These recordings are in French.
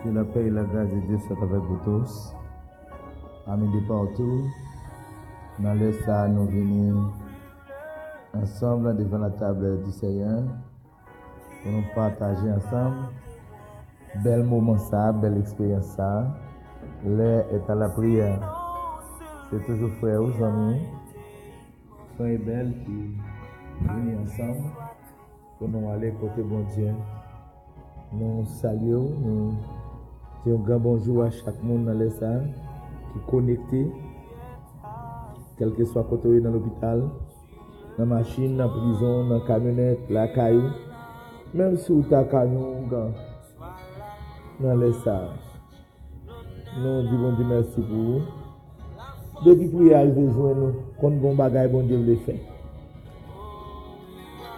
Que la paix et la grâce de Dieu soient avec vous tous. Amis de partout. Dans le ça, nous venons ensemble devant la table du Seigneur pour nous partager ensemble. Bel moment ça, belle expérience ça. L'air est à la prière. C'est toujours frère aux amis. Frère et belle qui viennent ensemble pour nous aller côté bon Dieu. Nous saluons, nous disons un grand bonjour à chaque monde dans les salles qui est connecté, quel que soit côté dans l'hôpital, dans la machine, dans la prison, dans la camionnette, la caillou, même si vous avez un dans les salles. Nous disons Dieu merci pour vous. Depuis que vous avez besoin de nous, quand bon bagage, bon Dieu le fait.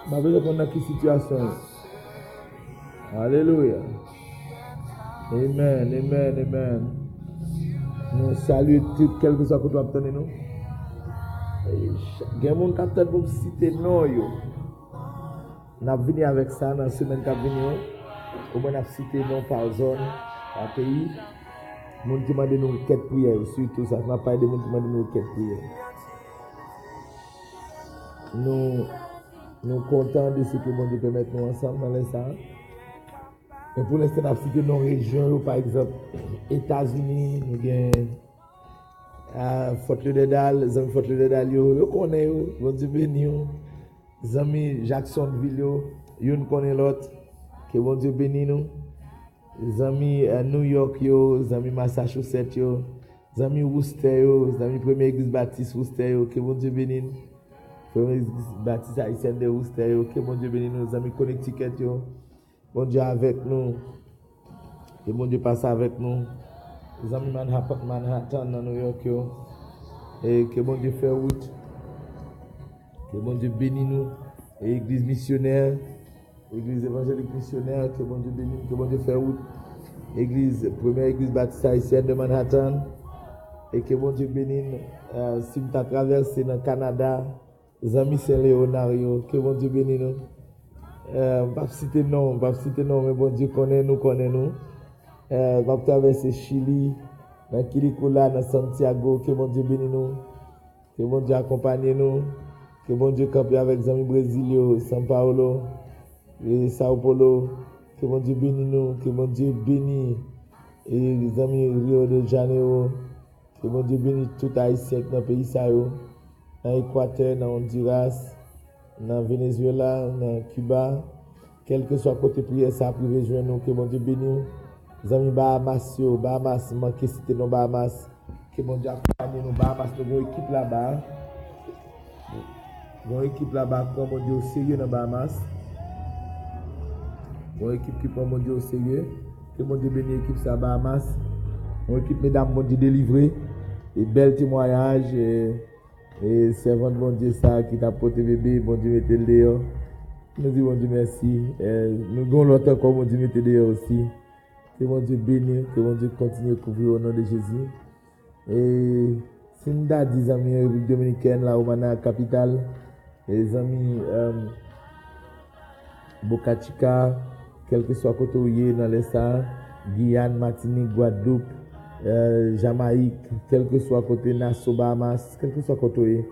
Je vais vous dire quelle situation. Alléluia. Amen, amen, amen. Nous saluons tout, quel que soit que tu obtenez nous. Il y a des gens qui ont cité non. Nous avons venu avec ça dans la semaine qui a venu. Au moins, nous avons cité non par zone, par pays. Nous avons demandé nos requêtes prières. Surtout, ça n'a pas aidé nous demander nos requêtes prières. Nous sommes contents de ce que mon Dieu peut mettre nous ensemble dans les salles. Et pour l'instant, nous avons cité nos régions, par exemple, États-Unis, nous avons Fort Lauderdale, les amis Fort Lauderdale, nous connaissons, bon Dieu béni, les amis Jacksonville, nous connaissons l'autre, que bon Dieu béni nous, les amis New York, les amis Massachusetts, les amis Worcester, les amis Première Église Baptiste Worcester, que bon Dieu béni nous, Première Église Baptiste haïtienne de Worcester, que bon Dieu béni nous, les amis Connecticut, bon Dieu avec nous, que bon Dieu passe avec nous. Les amis Manhattan dans New York, et que bon Dieu fait route, que bon Dieu bénisse nous, et église missionnaire, église évangélique missionnaire, que bon Dieu bénisse, que bon Dieu fait route, première église baptiste haïtienne de Manhattan, et que bon Dieu bénisse, si nous avons traversé dans le Canada, les amis Saint-Léonario, que bon Dieu bénisse nous. On va citer non, mais bon Dieu connaît nous. On va traverser Chili, dans Quilicula, dans Santiago, que bon Dieu bénisse nous, que bon Dieu accompagne nous, que bon Dieu campe avec les amis brésiliens, São Paulo, et Sao Paulo, que bon Dieu bénisse nous, que bon Dieu bénisse et les amis Rio de Janeiro, que bon Dieu bénisse tout Haïtien dans le pays, dans l'Équateur, dans Honduras, dans Venezuela, dans Cuba, quel que soit côté prière, ça a privé joindre nous, que bon Dieu bénisse. Les amis Bahamas, manquez citer nos Bahamas, que mon Dieu accompagne nous Bahamas, nous avons une équipe là-bas. Nous avons une équipe là-bas, comme mon Dieu au sérieux dans Bahamas. Nous avons une équipe qui prend mon Dieu au sérieux, que mon Dieu bénisse l'équipe ça Bahamas. Nous avons une équipe mesdames, mon Dieu délivré, et bel témoignage, et servant de mon Dieu ça, qui t'a porté bébé, bon Dieu mettez le dehors. Nous disons mon Dieu merci. Nous avons l'autre encore, mon Dieu mettez le dehors aussi. Que mon Dieu bénisse, que mon Dieu continue à couvrir au nom de Jésus. Et si nous avons des amis République Dominicaine, là, au Mana capitale, les amis Boca Chica, quel que soit côté où il est dans les salles, Guyane, Martinique, Guadeloupe, Jamaïque, quel que soit côté Nassau, Bahamas, quel que soit côté où il est.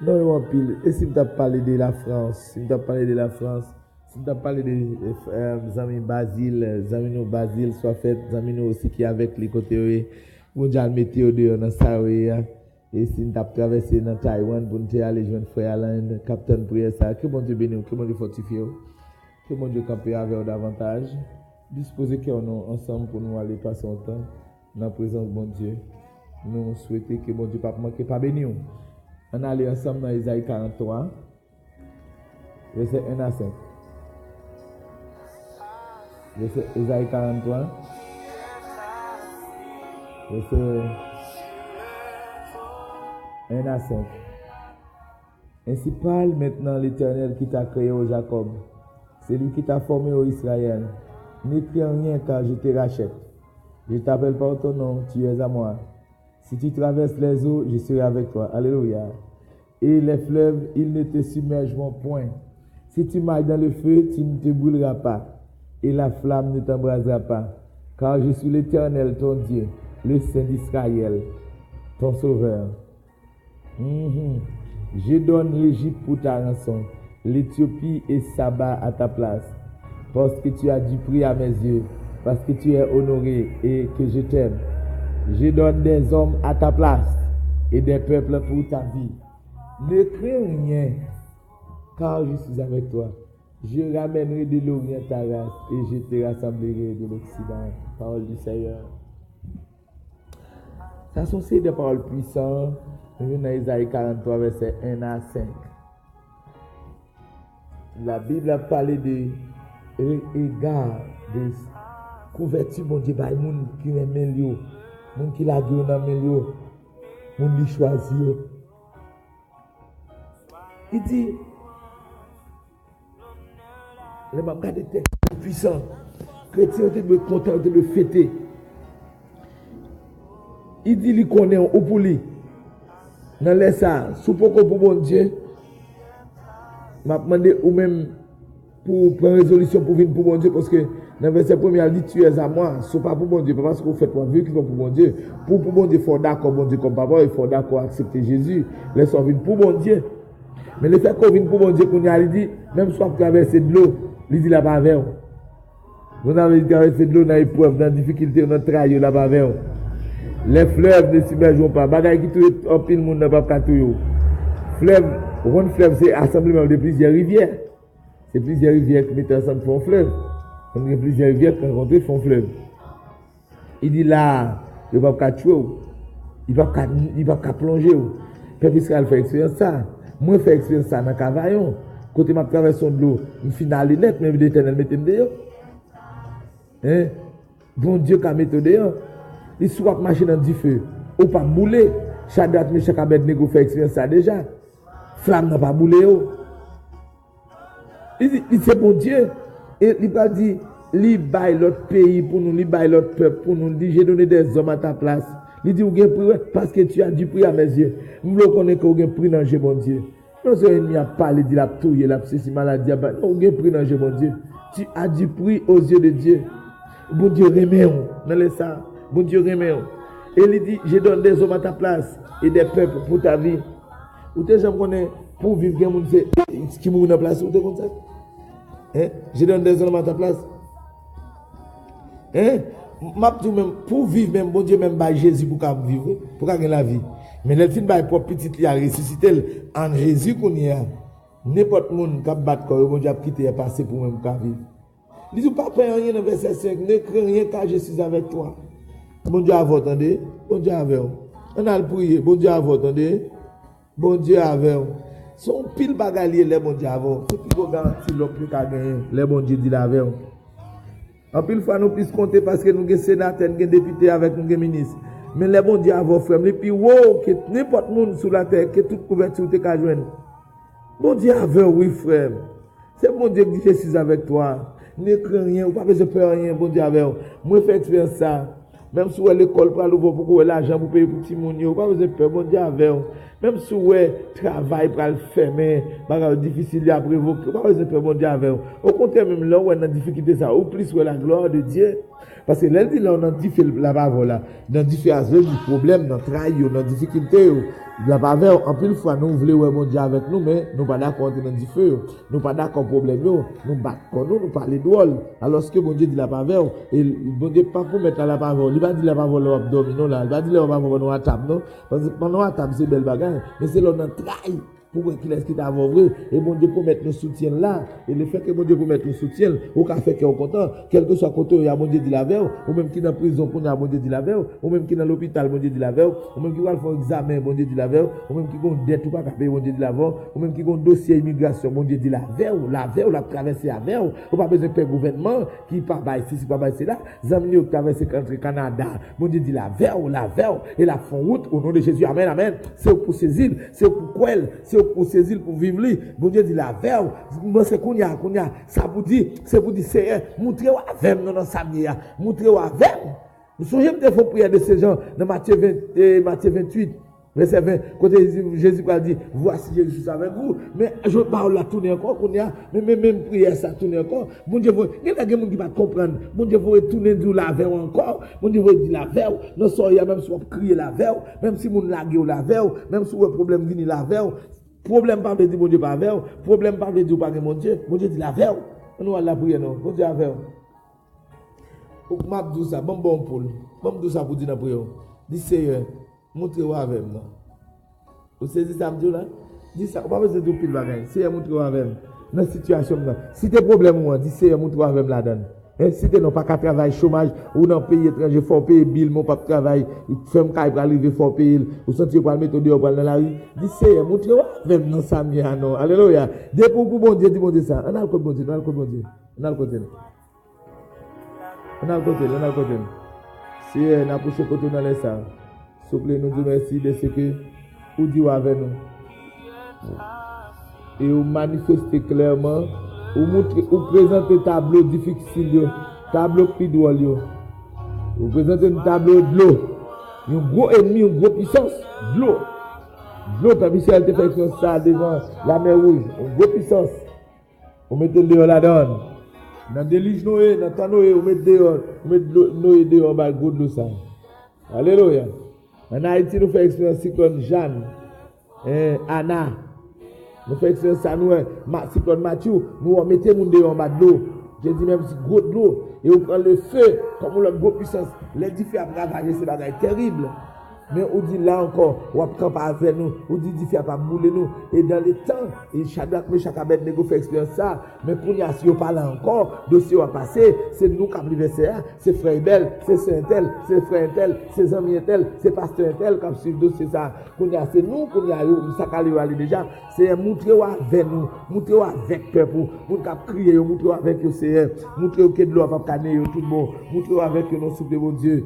Non, en pile. Et si vous avez parlé de la France, si vous avez parlé des amis Basile, les amis Basile, soit fait, les amis aussi qui avec les côtés, vous avez mis au dehors dans ça, et si vous avez traversé dans Taïwan, vous avez allé joindre Frère Alain, Captain Prière, ça, que bon Dieu bénisse, que bon Dieu fortifie, que bon Dieu campe avec vous davantage, disposez que nous ensemble pour nous aller passer un temps dans la présence de bon Dieu. Nous souhaitons que bon Dieu ne manque pas bénir. On allait ensemble dans Isaïe 43, verset 1 à 5. Verset Isaïe 43, verset 1 à 5. Ainsi parle maintenant l'Éternel qui t'a créé au Jacob, c'est lui qui t'a formé au Israël. N'écris rien car je te rachète. Je t'appelle par ton nom, tu es à moi. Si tu traverses les eaux, je serai avec toi. Alléluia. Et les fleuves, ils ne te submergeront point. Si tu marches dans le feu, tu ne te brûleras pas. Et la flamme ne t'embrasera pas. car je suis l'Éternel, ton Dieu, le Saint d'Israël, ton Sauveur. Je donne l'Égypte pour ta rançon, l'Éthiopie et Saba à ta place, parce que tu as du prix à mes yeux, parce que tu es honoré et que je t'aime. Je donne des hommes à ta place et des peuples pour ta vie. Ne crains rien, car je suis avec toi. Je ramènerai de l'Orient ta race et je te rassemblerai de l'Occident. Parole du Seigneur. Ça sont ces des paroles puissantes. Nous venons dans Isaïe 43, verset 1 à 5. La Bible a parlé de égard, de couverture, mon Dieu, par les gens qui aiment les gens qui la gueule dans les gens, les gens qui choisissent. Il dit, les membres des textes puissants, chrétiens étaient contents de le fêter. Il dit, il connaît au pour lui. Dans les ça, sous pourquoi pour bon Dieu, m'a demandé ou même pour prendre résolution pour venir pour bon Dieu, parce que dans le verset 1er, il dit, tu es à moi, ce n'est pas pour bon Dieu, pas parce que vous faites pour vivre qui sont pour bon Dieu. Pour bon Dieu, il faut d'accord, bon Dieu, comme papa, il faut d'accord accepter Jésus. Laissons venir pour bon Dieu. Mais le fait qu'on vienne pour bon Dieu, qu'on y a, il dit, même si on traverse de l'eau, il dit là-bas avec vous. Vous avez traversé de l'eau dans l'épreuve, dans la difficulté, dans le travail, là-bas avec vous. Les fleuves ne s'immergeront pas. Bagaille qui tout en pile monde n'a pas tout. Fleuve, one fleuve c'est assemblement de plusieurs rivières. C'est plusieurs rivières qui mettent ensemble font fleuve. On a plusieurs rivières qui rencontrent font fleuve. Il dit là, il va pas tuer. Il va pas plonger. Peuple Israël fait expérience ça. Moi fait expérience ça dans Cavaillon. Côté ma traversation de l'eau, une finale net même l'Éternel mettez dehors. Hein? Bon Dieu qu'a mis dehors. Il soit marché dans du feu, ou pas bouler. Shadrach, Meshach, Abednego fait expérience ça déjà. Flamme n'a pas boulé. Il dit, c'est bon Dieu. Et il va dire, il baille l'autre pays pour nous, il baille l'autre peuple pour nous. Il dit, j'ai donné des hommes à ta place. Il dit, vous avez pris parce que tu as du prix à mes yeux. Vous voulez connaître que vous avez pris dans le jeu, bon Dieu. Non, c'est ennemi a parlé, il a touillé, il a ceci maladie. Non, vous avez pris dans le jeu, bon Dieu. Tu as du prix aux yeux de Dieu. Bon Dieu, remet-vous dans les ça. Bon Dieu, remet-vous. Et il dit, je donne des hommes à ta place et des peuples pour ta vie. Ou t'es jamais connais pour vivre quelqu'un qui mourut dans la place, ou t'es comme ça? Hein? Je donne des hommes à ta place. Hein? Même pour vivre, même bon Dieu, même Jésus pour vivre, pour gagner la vie. Mais le film par propre petite il a ressuscité en Jésus qu'on y a. N'importe monde qui battre corps, bon Dieu a quitté et passé pour même vivre. Il dit pas peur rien dans verset 5, ne crains rien car je suis avec toi. Bon Dieu a vous, attendez. Bon Dieu avec vous. On a le prier. Bon Dieu a vous, attendez. Bon Dieu avec vous. Son pile bagalier, les bon Dieu avec vous. Ceux qui vous garantit l'homme plus qu'à gagner, les bon Dieu dit avec vous. En pile fois, nous puissions compter parce que nous avons sénateurs, nous avons députés avec nous, nous avons ministres. Mais les bon Dieu avec vous, frère. Et puis, wow, que n'importe monde sur la terre, que toute couverture te qu'à joindre. Bon Dieu avec vous, oui, frère. C'est bon Dieu qui dit, je suis avec toi. Ne crains rien, ou pas besoin de peur rien, bon Dieu avec vous. Moi, je fais expérience ça. Même si vous avez l'école pour aller pour l'argent pour payer pour petit monde, vous pas besoin de peur, bon Dieu avec vous. Même si vous avez travail pour le faire, mais c'est difficile à prévoir, vous pas besoin de peur, bon Dieu avec vous. Au contraire, même là où on a une difficulté, ça, au plus où la gloire de Dieu. Parce que là, on a difficulté là-bas, voilà. Dans différents du problème, dans le travail, dans la difficulté, là-bas, en plus, fois, nous voulons bon Dieu avec nous, mais nous pas d'accord dans du feu. Nous pas d'accord problème, nous battons, nous parlons drôle. Alors que bon Dieu dit là-bas, et bon Dieu pas pour mettre là-bas, il va dire là-bas, l'abdomen, non, là, il va dire là-bas, nous à table, non. Parce que pendant à table, c'est belle bagarre, mais c'est là, on a travail. Pour qu'il est-ce qu'il t'a vrai et bon Dieu pour mettre le soutien là et le fait que bon Dieu pour mettre le soutien au café qui est content quel que soit côté il y a bon Dieu dit la veille ou même qui dans prison pour bon Dieu dit la veille ou même qui dans l'hôpital bon Dieu dit la veille ou même qui va faire examen bon Dieu dit la veille ou même qui gon dette ou pas payer bon Dieu dit la veille ou même qui gon dossier immigration bon Dieu dit la veille la traverser la veille ou pas besoin de payer gouvernement qui pas bail ici pas bail c'est là zamni qui traverser entre Canada bon Dieu dit la veille et la font route au nom de Jésus amen amen c'est pour saisir c'est pour quoi c'est pour saisir pour vivre lui bon Dieu dit la veille moi c'est qu'on y a ça vous dit c'est pour dire Seigneur montrez avec nous dans samedi montrez avec nous songez peut-être faut prier de ces gens dans Matthieu 28 Verset 20, côté Jésus a dit, voici Jésus avec vous. Mais je parle là, tourner encore, qu'on y a, même prière ça, tourner encore. Bon Dieu, il y a des gens qui ne comprendre. Bon Dieu, vous retourner du la veille encore. Bon Dieu, vous dire la veille. Non, ça, il y a même si vous criez la veille, même si vous laguez la veille, même si vous problème vient la veille. Problème pas de dire bon Dieu pas veille, problème pas de dire pas mon Dieu dit la veille. On va la prière, non. Bon Dieu la veille. Pour m'a dit ça, bon pour. Bon tout ça pour dire dans prière. Dis Seigneur, montrez-moi avec moi. Vous savez ça me dit là? Dis ça, on va pas besoin de pile bagaille. Seigneur, montrez-moi avec moi. Dans la situation là. Si tu as problème moi, dis Seigneur, montrez-moi avec moi là-dedans. Si tu n'as pas qu'à travailler chômage ou dans le pays étranger, il faut payer bill, mon pas travail, femme qui va arriver, il faut payer, ou sentir pour mettre dehors dans la rue. Dis Seigneur, montrez-moi avec moi ça non. Alléluia. Dès pour bon Dieu, dis bon Dieu ça. On a le côté bon Dieu, on a le côté bon Dieu. On a le côté. On a le côté, on a le côté. Si on a poussé côté dans les salles, s'il vous plaît, nous disons merci de ce que vous dites avec nous. Et vous manifestez clairement, vous présentez un tableau difficile, tableau pidoual. Vous présentez un tableau de l'eau. Un gros ennemi, une grosse puissance, de l'eau. De l'eau, comme Michel te fait ça devant la mer rouge, une grosse puissance. Vous mettez le dehors là-dedans. Dans des déluge Noé, dans temps Noé, vous mettez Noé dehors, bah, gros de l'eau ça. Alléluia. En Haïti, nous faisons expérience cyclone Jeanne, Anna. Nous faisons expérience ça, nous, cyclone Mathieu, nous mettons les gens dehors en bas de l'eau. Je dis même si gros de l'eau, et vous prenez le feu, comme la grosse puissance, les différents ravages, c'est des choses terribles. Mais on dit là encore, on va camper avec nous, on dit qu'il ne pas bouler nous. Et dans les temps, et chaque Abednego fait expérience ça, mais pour nous, si on parle encore, dossier va passer, c'est nous qui avons l'université, c'est frère Bel, c'est saint tel, c'est frère tel, c'est ami tel, c'est pasteur tel, comme si le dossier ça, c'est nous, qu'on y a eu, ça aller déjà, c'est montrer avec nous, montrer avec peuple, pour crier, montrer avec le Seigneur, montrer que de l'eau va pas tout le monde, montrer avec nos souffles de mon Dieu.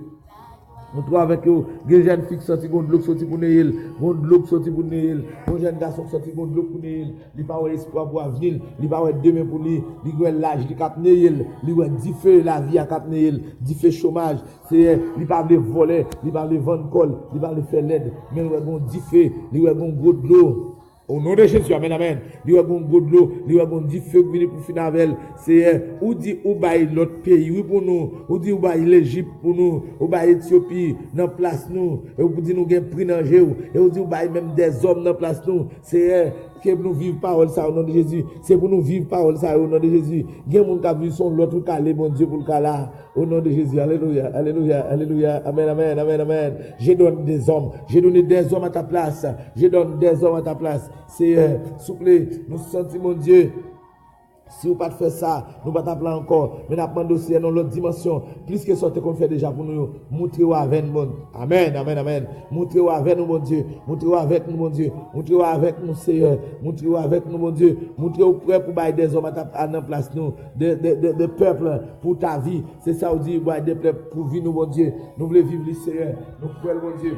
Nous trouvons avec eux, des jeunes filles sorties pour de l'eau sortie pour Néil, pour de l'eau sortie pour Néil, pour jeunes garçons sortis pour de l'eau pour Néil, il n'y a pas d'espoir pour l'avenir, il n'y a pas de demain pour lui, il y a l'âge de Cap Néil, il y a 10 feux la vie à Cap Néil, 10 feux chômage, il n'y a pas de voler, il n'y a pas de vendre col, il n'y a pas de faire l'aide, mais il y a 10 feux, il y a un gros de l'eau. Au nom de Jésus, amen, amen. Il y a un gros de l'eau, il y a un 10 feux qui viennent pour finir avec. C'est, ou dit, ou bail l'autre pays, oui pour nous, ou dit, ou bail l'Égypte pour nous, ou bail Éthiopie, dans place nous, et ou dit, nous gagnons pris dans Jéhu, et ou dit, ou bail même des hommes dans place nous. C'est, que nous vivons parole ça au nom de Jésus. C'est pour nous vivre parole ça au nom de Jésus. Il y a des gens qui vivent son l'autre calé, mon Dieu, pour le cas au nom de Jésus. Alléluia, alléluia, alléluia. Amen, amen, amen, amen. Je donne des hommes. J'ai donné des hommes à ta place. Je donne des hommes à ta place. C'est, s'il vous plaît, nous sentons, mon Dieu. Si vous ne pas faire ça, nous ne pas t'appeler encore. Mais nous demandons aussi dans l'autre dimension. Plus que ce qu'on fait déjà pour nous. Montrez-vous avec nous. Amen, amen, amen. Montrez-vous avec nous, mon Dieu. Montrez-vous avec nous, mon Dieu. Montrez-vous avec nous, Seigneur. Montrez-vous avec nous, mon Dieu. Montrez-vous prêt pour bailler des hommes à notre place, nous. Des peuples pour ta vie. C'est ça, on dit, bailler des peuples pour vivre, nous, mon Dieu. Nous voulons vivre, le Seigneur. Nous pouvons, mon Dieu.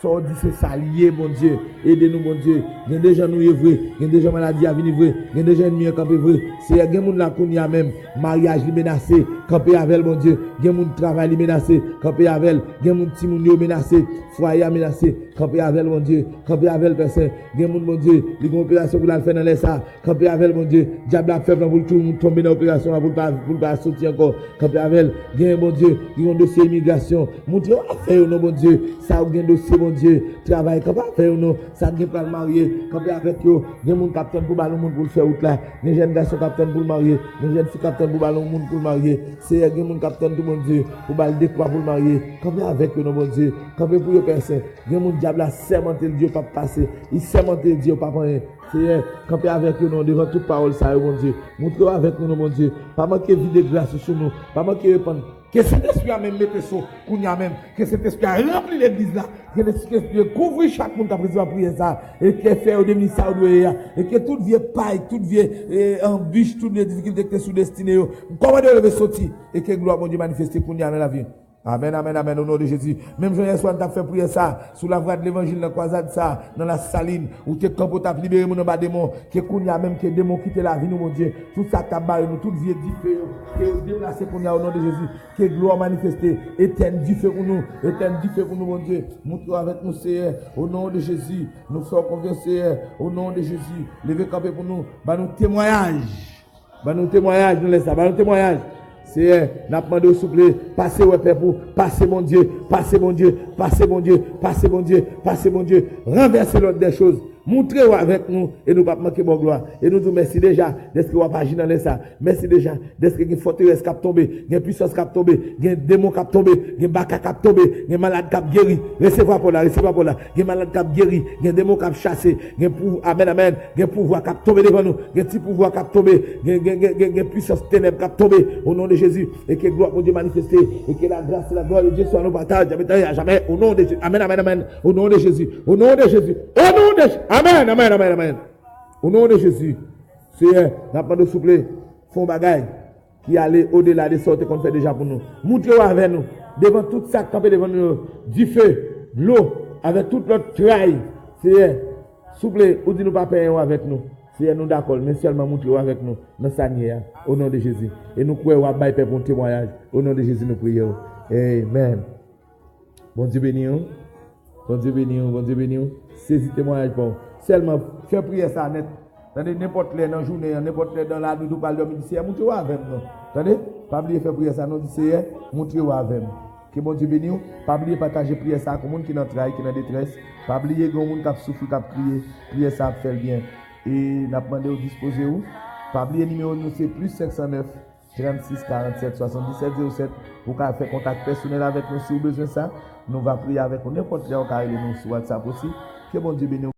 Soit dit c'est ça lié, mon Dieu. Aidez-nous, mon Dieu. Il y a des gens nous vrai. Il y a des gens maladies à venir vrai. Il y a des gens ennemis à camper vrai. C'est il y a des gens là qu'on y a même mariage menacé, camper avec mon Dieu. Il y a des gens travail menacé, camper avec. Il y a des gens petit monde menacé, foyer menacé, camper avec mon Dieu. Camper avec personne. Il y a des gens mon Dieu, les opérations pour la faire dans les ça, camper avec mon Dieu. Diable a fait pour tout le monde tomber dans l'opération pour pas sortir encore. Camper avec. Il y a mon Dieu, ils ont dossier immigration. Montrez à faire mon Dieu. Ça a un dossier mon Dieu, travail quand pas faire nous, ça ne pas le marier, quand avec eux, des gens capitaine pour ballon monde pour le faire out là, des jeunes garçons capitaine pour le marier, des jeunes filles capitaine pour ballon monde pour le marier, c'est des gens capitaine tout mon Dieu, pour balle décroître pour le marier, quand avec eux mon Dieu, quand pour eux personne, des gens diable a sermenté le Dieu pas passer, il sermenté le Dieu pas rien. C'est camper avec nous devant toute parole ça mon Dieu. Montre avec nous mon Dieu. Pas manquer vie de grâce sur nous, pas manquer répondre. Que cet esprit a même mettre ça, qu'on y a même, que cet esprit a rempli l'église là, que cet esprit couvre chaque monde qui a pris la prière ça, et que fait au demi ça et que toute vieille paille, toute vieille embûche, toutes les difficultés que tu es sous destiné, comment de lever sortir, et que gloire mon Dieu manifester qu'on y a dans la vie. Amen, amen, amen, au nom de Jésus. Même hier soir, tu as fait prier ça, sous la voie de l'évangile, dans la croisade, ça, dans la saline, où tu es campé, tu as libéré mon démon, qui est qu'on y a même, qui est démon, qui la vie, nous, mon Dieu. Tout ça, tu as barré, nous, toute vie est différente, qui est déplacé qu'on y a au nom de Jésus, qui est gloire manifestée, éteinte du feu pour nous, éteinte du feu pour nous, mon Dieu. Montre avec nous, Seigneur, au nom de Jésus. Nous faisons confiance, Seigneur, au nom de Jésus. Levez campé pour nous, bah nous témoignage. Bah nous témoignage, nous laissons ça, bah nous témoignage. C'est n'a demandé au souple, passez au Père pour passer mon Dieu, passez mon Dieu, passez mon Dieu, passez mon Dieu, passez mon Dieu, renversez l'ordre des choses. Montrez-vous avec nous et nous pas manquer mon gloire. Et nous disons merci déjà d'être que vous pas agir dans ça. Merci déjà d'être que une forteresse qui a tombé, une puissance qui a tombé, un démon qui a tombé, un baka qui a tombé, un malade qui a guéri. Recevez pour là, recevez pour là. Un malade qui a guéri, un démon qui a chassé, un pouvoir, amen, amen, un pouvoir qui a tombé devant nous, un petit pouvoir qui a tombé, une puissance ténèbre qui a tombé au nom de Jésus et que gloire pour Dieu manifestée et que la grâce et la gloire de Dieu soit nos partages jamais au nom de Jésus. Amen, amen, amen. Au nom de Jésus. Au nom de Jésus. Au nom de Jésus. Amen, amen, amen, amen. Au nom de Jésus, Seigneur, n'a pas de souple, font bagaille qui allait au-delà des sortes qu'on fait déjà pour nous. Montrez-vous avec nous, devant tout ça campé devant nous, du feu, de l'eau, avec toute notre trahi. Seigneur, souple, ou dit nous pas payer avec nous. Seigneur, nous d'accord, mais seulement montrez-vous avec nous, dans sa nière, au nom de Jésus. Et nous croyons à Baïpé pour un témoignage. Au nom de Jésus, nous prions. Amen. Bon Dieu béni, bon Dieu béni, bon Dieu béni. Saisis témoignage bon. Seulement, fais prier ça net. Attendez, n'importe les dans la journée, n'importe les dans la nuit, nous parlons de Seigneur, montrez-vous avec nous. Attendez, pas oublier faire prier ça, nous disons Seigneur, montrez-vous avec nous. Que bon Dieu béni, pas oublier partager prier ça avec les gens qui sont dans travail, qui sont dans détresse. Pas oublier que les gens qui ont souffert, qui ont prié, prier ça fait bien. Et nous avons demandé au disposer où. Pas oublier le numéro nous c'est plus 509 36 47 77 07 pour faire contact personnel avec nous si vous avez besoin de ça. Nous allons prier avec vous n'importe quel cas sur WhatsApp aussi. Que bon Dieu bénisse.